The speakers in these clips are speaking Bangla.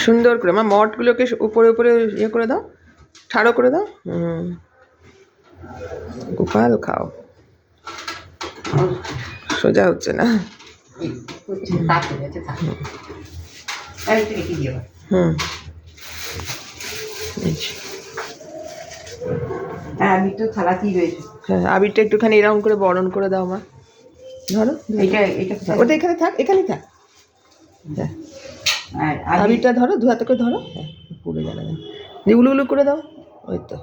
সুন্দর করে আমার মঠগুলোকে উপরে উপরে ইয়ে করে দাও, ঠাড়ো করে দাও। গোপাল খাও, সোজা হচ্ছে না। আবিরটা একটুখানি এরকম করে বরণ করে দাও মা। ধরো ওটা এখানে থাক, এখানেই থাক। আবিরটা ধরো, দু হাতে করে ধরো, পুরো যাবে না, যে উলু উলু করে দাও। ওই তো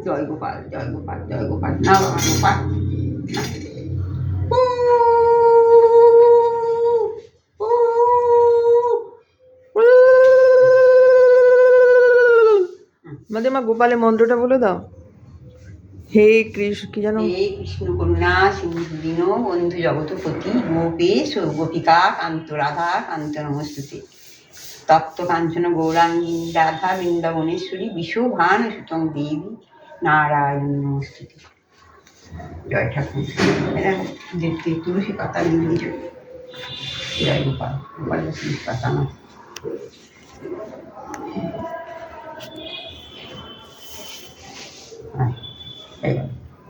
জয় গোপাল, জয় গোপাল, জয় গোপাল, না গোপাল। আমাদের মা গোপালের মন্ত্রটা বলে দাও। হে কৃষ্ণ, কি জানো? হে কৃষ্ণ করুণা সিন্ধু দীন বন্ধু জগৎপতি গোপেশ গোপিকা কান্ত রাধা কান্ত নমস্তুতে। তপ্ত কাঞ্চন গৌরাঙ্গী রাধা বৃন্দাবনেশ্বরী বিশ্বভান সুতং দেবী নারায়ণ নমস্তুতে। জয় ঠাকুর। দেখতে তুলসী পাতা নিয়ে জয় গোপাল, গোপাল তুলসী পাতা না।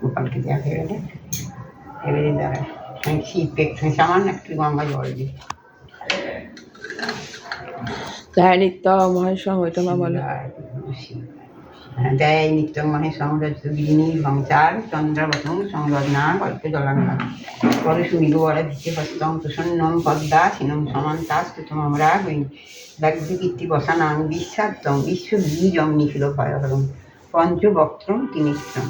গোপালকে দেওয়া হয়ে গেলে এবারে দাঁড়ায় শীত একটু সামান্য একটু গঙ্গা জল দিই। জয় নিত্য মহেশ্বর, ওইটা মা বলো। জয় নিত্য মহেশ্বর গিরিনী সংসার চন্দ্রবতম সংলগ্না গল্পে জলাঙ্গা পরে সুমিল বরে ভিতে হস্তম প্রসন্নম পদ্মা সিনম সমান্তাস্তুতম আমরা হই ব্যগ্রকীর্তি বসানাং বিশ্বাত্তম বিশ্ববীজম নিখিল ভয়হরম পঞ্চবক্ত্রম ত্রিনেত্রম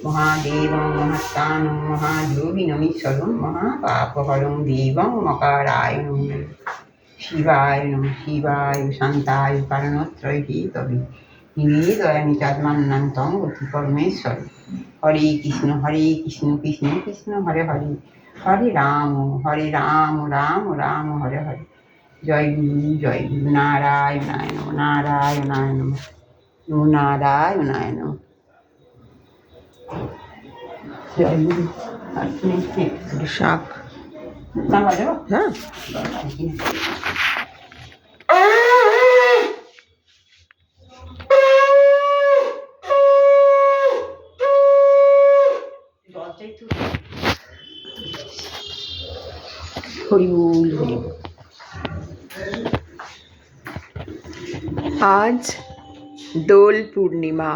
মহাদেবং মহাস্থানম মহাযোগিনমীশ্বরম মহাপাপহরং দেবং মকারায়ণম শিবায় নম শিবায় শান্তায় কারণত্রয়ী তবে নিবেদয়ামি চাঁদমান্নান্তং অতি পরমেশ্বর। হরে কৃষ্ণ কৃষ্ণ কৃষ্ণ হরে হরে, হরে রাম রাম রাম হরে হরে। জয় গুরু নারায়ণায় নমঃ, নারায়ণায় নমঃ, নমো নারায়ণায় নমঃ। জয় গুরু। শাক হ্যাঁ হরিবুল হরিবুল। আজ দোল পূর্ণিমা।